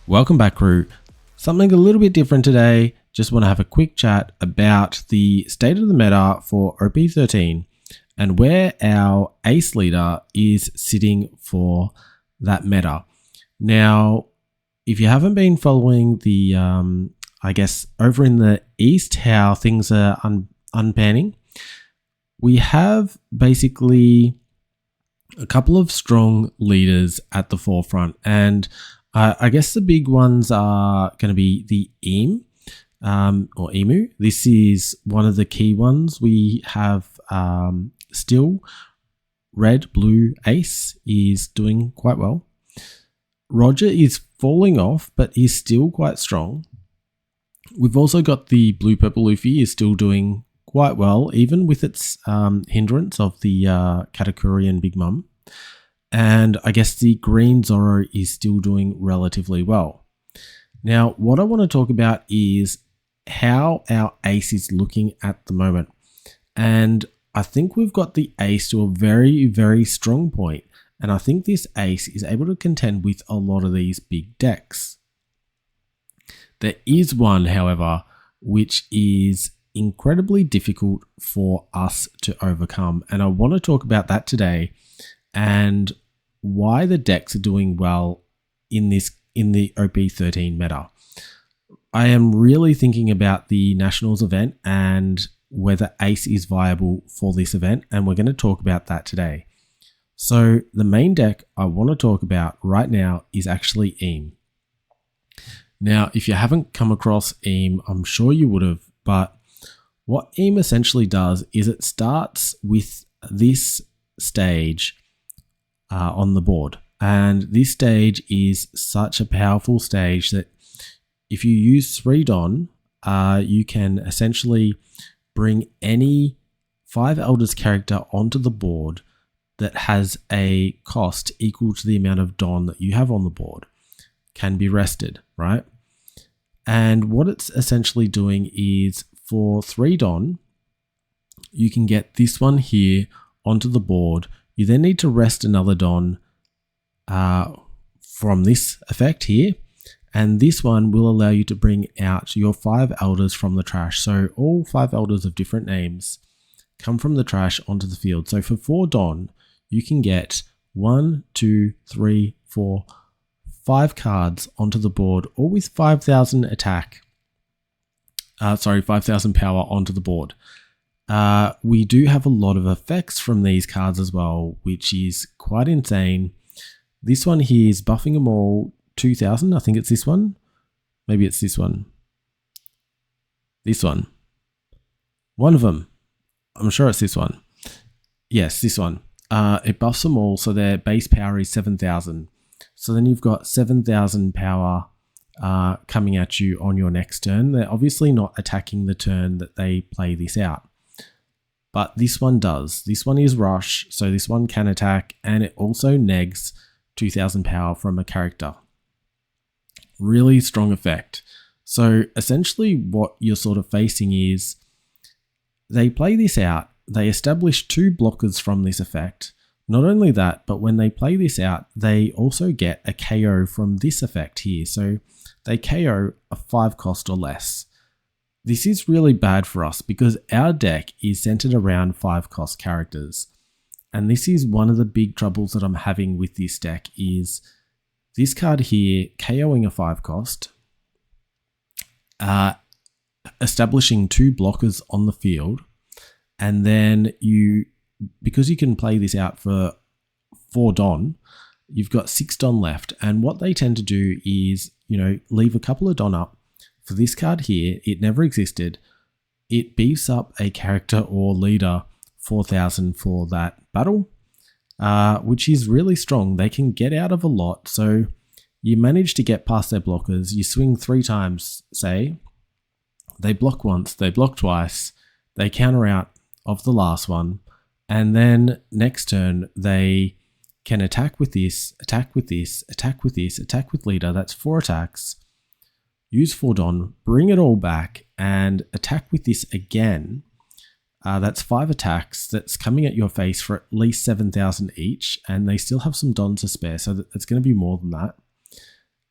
Welcome back, crew. Something a little bit different today. Just want to have a quick chat about the state of the meta for OP13 and where our ace leader is sitting for that meta. Now, if you haven't been following the, I guess over in the East, how things are unpanning, we have basically a couple of strong leaders at the forefront, and I guess the big ones are going to be the or Emu. This is one of the key ones. We have still red, blue, ace is doing quite well. Roger is falling off, but is still quite strong. We've also got the blue, purple Luffy is still doing quite well, even with its hindrance of the Katakuri and Big Mum. And I guess the green Zoro is still doing relatively well. Now, what I want to talk about is how our ace is looking at the moment. And I think we've got the ace to a very, very strong point. And I think this ace is able to contend with a lot of these big decks. There is one, however, which is incredibly difficult for us to overcome. And I want to talk about that today and why the decks are doing well in the OP13 meta. I am really thinking about the Nationals event and whether ace is viable for this event, and we're going to talk about that today. So the main deck I want to talk about right now is actually EAM. Now, if you haven't come across EAM, I'm sure you would have, but what EAM essentially does is it starts with this stage on the board. And this stage is such a powerful stage that if you use 3 Don, you can essentially bring any 5 Elders character onto the board that has a cost equal to the amount of Don that you have on the board. Can be rested, right? And what it's essentially doing is for 3 Don, you can get this one here onto the board. You then need to rest another Don from this effect here. And this one will allow you to bring out your 5 Elders from the trash. So all 5 Elders of different names come from the trash onto the field. So for 4 Don, you can get 1, 2, 3, 4, 5 cards onto the board, all with 5,000 attack. 5,000 power onto the board. We do have a lot of effects from these cards as well, which is quite insane. This one here is buffing them all 2,000. I think it's this one. Maybe it's this one. This one. One of them. I'm sure it's this one. Yes, this one. It buffs them all, so their base power is 7,000. So then you've got 7,000 power coming at you on your next turn. They're obviously not attacking the turn that they play this out. But this one does. This one is rush, so this one can attack, and it also negs 2,000 power from a character. Really strong effect. So essentially what you're sort of facing is they play this out, they establish 2 blockers from this effect. Not only that, but when they play this out, they also get a KO from this effect here. So they KO a 5 cost or less. This is really bad for us because our deck is centered around 5 cost characters. And this is one of the big troubles that I'm having with this deck is this card here KOing a 5 cost, establishing 2 blockers on the field, and then because you can play this out for 4 Don, you've got 6 Don left. And what they tend to do is, leave a couple of Don up. For this card here, it never existed. It beefs up a character or leader 4,000 for that battle, which is really strong. They can get out of a lot. So you manage to get past their blockers. You swing 3 times, say. They block once, they block twice. They counter out of the last one. And then next turn, they can attack with this, attack with this, attack with this, attack with leader. That's 4 attacks. Use 4 Don, bring it all back, and attack with this again. That's 5 attacks that's coming at your face for at least 7,000 each, and they still have some Dons to spare, so it's going to be more than that.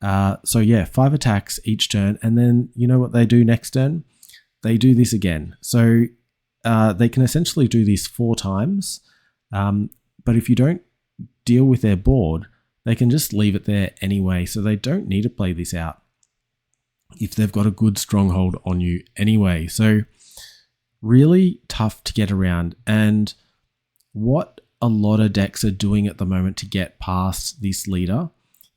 So yeah, 5 attacks each turn, and then you know what they do next turn? They do this again. So they can essentially do this 4 times, but if you don't deal with their board, they can just leave it there anyway, so they don't need to play this out if they've got a good stronghold on you anyway. So really tough to get around, and what a lot of decks are doing at the moment to get past this leader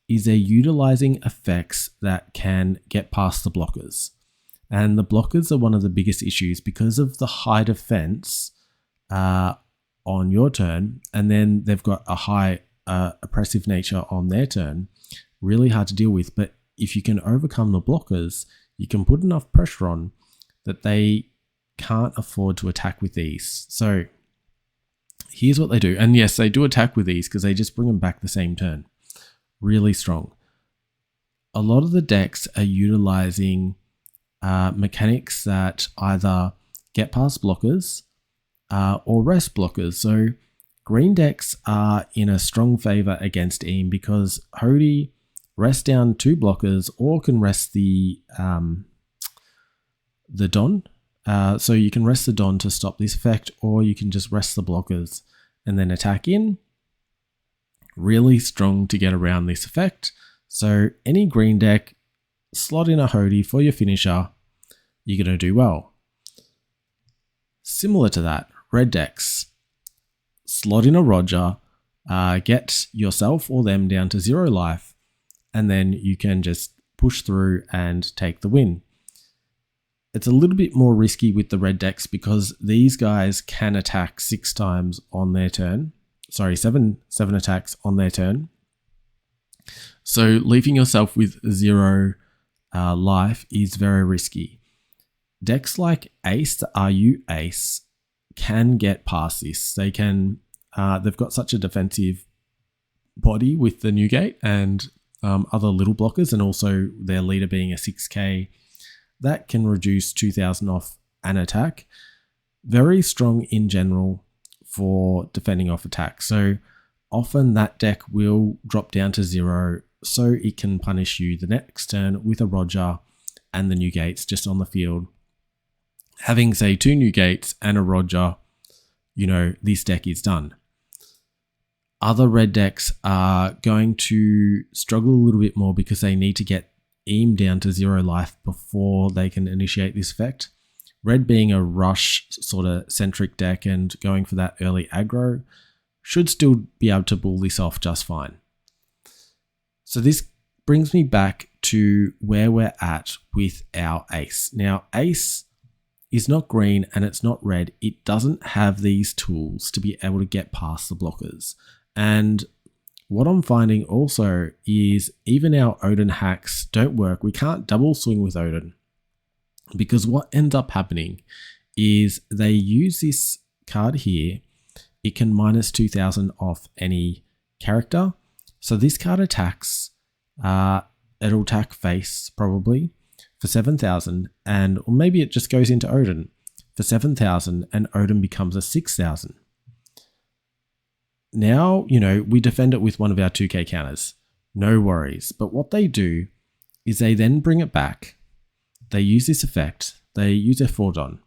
is they're utilizing effects that can get past the blockers. And the blockers are one of the biggest issues because of the high defense on your turn, and then they've got a high oppressive nature on their turn. Really hard to deal with, but if you can overcome the blockers, you can put enough pressure on that they can't afford to attack with these. So here's what they do. And yes, they do attack with these because they just bring them back the same turn. Really strong. A lot of the decks are utilizing mechanics that either get past blockers or rest blockers. So green decks are in a strong favor against Eam because Hody rest down 2 blockers or can rest the Don. So you can rest the Don to stop this effect, or you can just rest the blockers and then attack in. Really strong to get around this effect. So any green deck, slot in a Hody for your finisher, you're going to do well. Similar to that, red decks, slot in a Roger, get yourself or them down to 0 life, and then you can just push through and take the win. It's a little bit more risky with the red decks because these guys can attack 6 times on their turn. Sorry, 7 attacks on their turn. So leaving yourself with 0 life is very risky. Decks like Ace, the RU Ace, can get past this. They can. They've got such a defensive body with the Newgate and other little blockers, and also their leader being a 6k, that can reduce 2000 off an attack. Very strong in general for defending off attacks. So often that deck will drop down to 0 so it can punish you the next turn with a Roger and the Newgates just on the field. Having, say, 2 Newgates and a Roger, you know, this deck is done. Other red decks are going to struggle a little bit more because they need to get Eam down to 0 life before they can initiate this effect. Red being a rush sort of centric deck and going for that early aggro should still be able to pull this off just fine. So this brings me back to where we're at with our Ace. Now, Ace is not green and it's not red. It doesn't have these tools to be able to get past the blockers. And what I'm finding also is even our Odin hacks don't work. We can't double swing with Odin because what ends up happening is they use this card here. It can minus 2000 off any character. So this card attacks, it'll attack face probably for 7,000, and or maybe it just goes into Odin for 7,000 and Odin becomes a 6,000. Now, you know, we defend it with one of our 2k counters. No worries. But what they do is they then bring it back. They use this effect. They use a Fordon.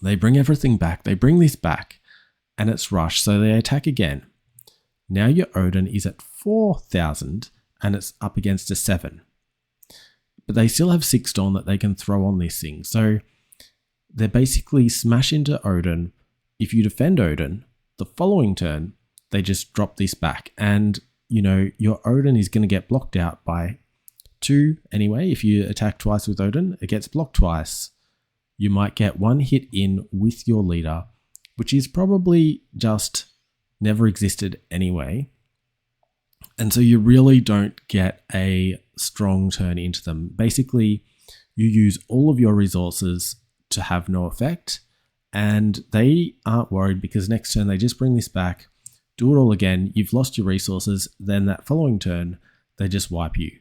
They bring everything back. They bring this back and it's rush. So they attack again. Now your Odin is at 4,000 and it's up against a 7. But they still have 6 Dawn that they can throw on this thing. So they basically smash into Odin. If you defend Odin, the following turn, they just drop this back. And, you know, your Odin is going to get blocked out by 2 anyway. If you attack twice with Odin, it gets blocked twice. You might get 1 hit in with your leader, which is probably just never existed anyway. And so you really don't get a strong turn into them. Basically, you use all of your resources to have no effect, and they aren't worried because next turn they just bring this back, do it all again, you've lost your resources, then that following turn, they just wipe you.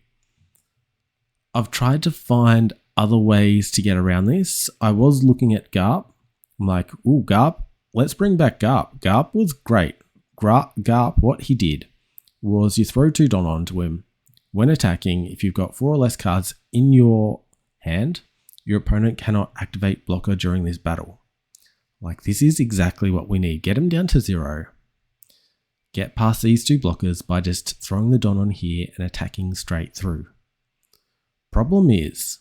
I've tried to find other ways to get around this. I was looking at Garp. I'm like, ooh, Garp, let's bring back Garp. Garp was great. Garp, what he did was you throw 2 Don onto him, when attacking, if you've got 4 or less cards in your hand, your opponent cannot activate blocker during this battle. Like, this is exactly what we need. Get them down to 0. Get past these 2 blockers by just throwing the Don on here and attacking straight through. Problem is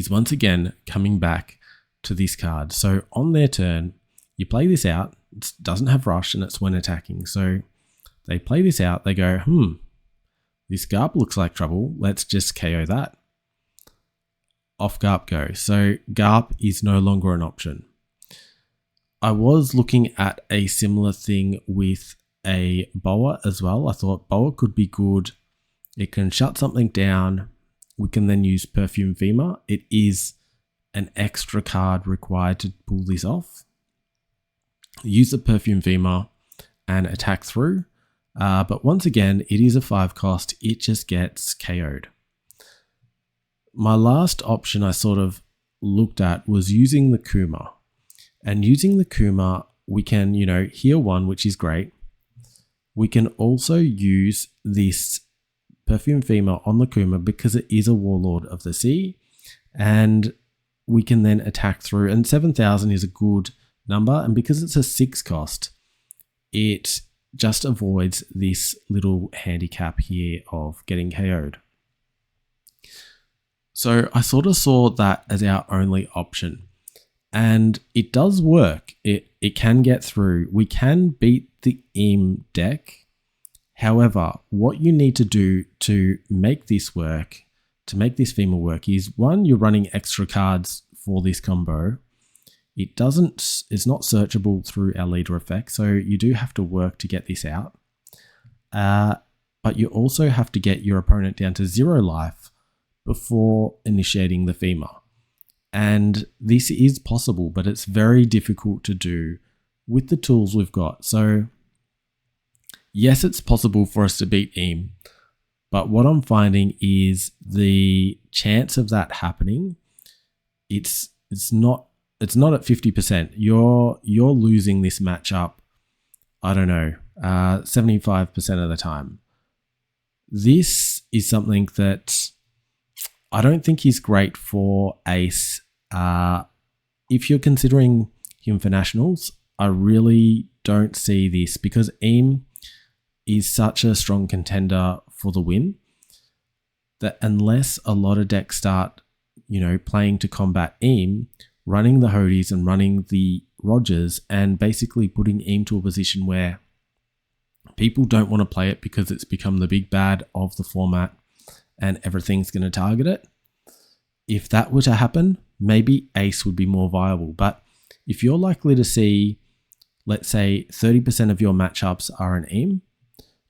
once again coming back to this card. So on their turn, you play this out. It doesn't have rush and it's when attacking. So they play this out. They go, this Garp looks like trouble. Let's just KO that. Off Garp go. So Garp is no longer an option. I was looking at a similar thing with a Boa as well. I thought Boa could be good. It can shut something down. We can then use Perfume Femur. It is an extra card required to pull this off. Use the Perfume Femur and attack through. But once again, it is a 5 cost. It just gets KO'd. My last option I sort of looked at was using the Kuma. And using the Kuma, we can, heal 1, which is great. We can also use this Perfume Femur on the Kuma because it is a Warlord of the Sea. And we can then attack through. And 7,000 is a good number. And because it's a 6 cost, it just avoids this little handicap here of getting KO'd. So I sort of saw that as our only option. And it does work. It can get through. We can beat the Im deck. However, what you need to do to make this work, to make this femur work, is 1, you're running extra cards for this combo. It's not searchable through our leader effect, so you do have to work to get this out. But you also have to get your opponent down to 0 life before initiating the femur. And this is possible, but it's very difficult to do with the tools we've got. So yes, it's possible for us to beat Im, but what I'm finding is the chance of that happening, it's not at 50%. You're losing this matchup, I don't know, 75% of the time. This is something that I don't think is great for Ace. If you're considering him for Nationals, I really don't see this because Im is such a strong contender for the win that unless a lot of decks start, playing to combat Im, running the Hodies and running the Rogers and basically putting Im to a position where people don't want to play it because it's become the big bad of the format and everything's going to target it. If that were to happen, maybe Ace would be more viable. But if you're likely to see, let's say 30% of your matchups are an Im,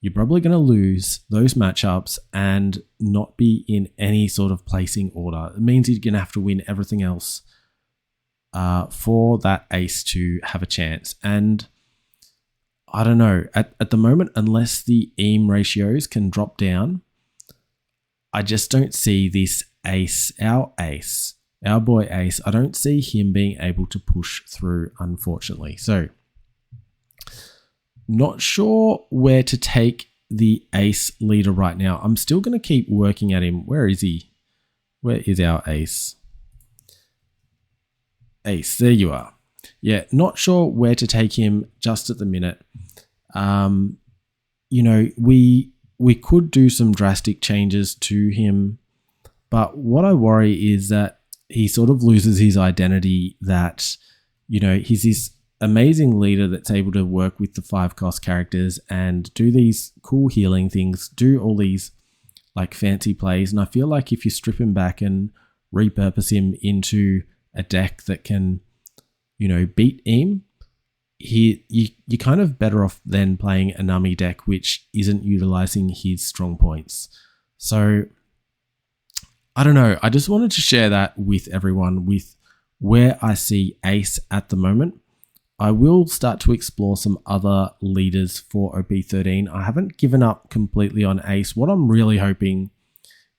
you're probably going to lose those matchups and not be in any sort of placing order. It means you're going to have to win everything else for that Ace to have a chance. And I don't know, at the moment, unless the Im ratios can drop down, I just don't see this Ace, our boy Ace, I don't see him being able to push through, unfortunately. So, not sure where to take the Ace leader right now. I'm still going to keep working at him. Where is he? Where is our Ace? Ace, there you are. Yeah, not sure where to take him just at the minute. We could do some drastic changes to him, but what I worry is that he sort of loses his identity that, he's this amazing leader that's able to work with the 5 cost characters and do these cool healing things, do all these like fancy plays. And I feel like if you strip him back and repurpose him into a deck that can, beat Im, you're kind of better off than playing a Nami deck which isn't utilizing his strong points. So I don't know. I just wanted to share that with everyone with where I see Ace at the moment. I will start to explore some other leaders for OP13. I haven't given up completely on Ace. What I'm really hoping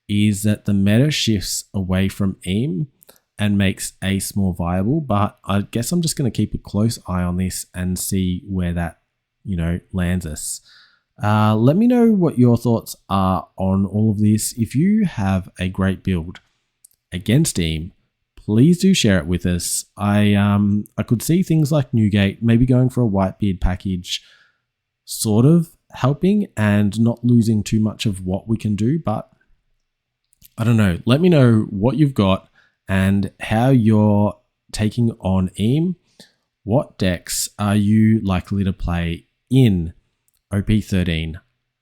is that the meta shifts away from Im and makes Ace more viable, but I guess I'm just going to keep a close eye on this and see where that, lands us. Let me know what your thoughts are on all of this. If you have a great build against Eam, please do share it with us. I could see things like Newgate, maybe going for a Whitebeard package, sort of helping and not losing too much of what we can do, but I don't know. Let me know what you've got and how you're taking on Eam. What decks are you likely to play in OP13?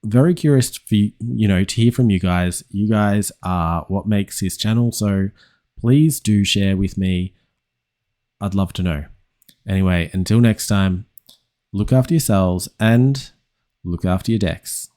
Very curious for to hear from you guys. You guys are what makes this channel, so please do share with me. I'd love to know. Anyway, until next time, look after yourselves and look after your decks.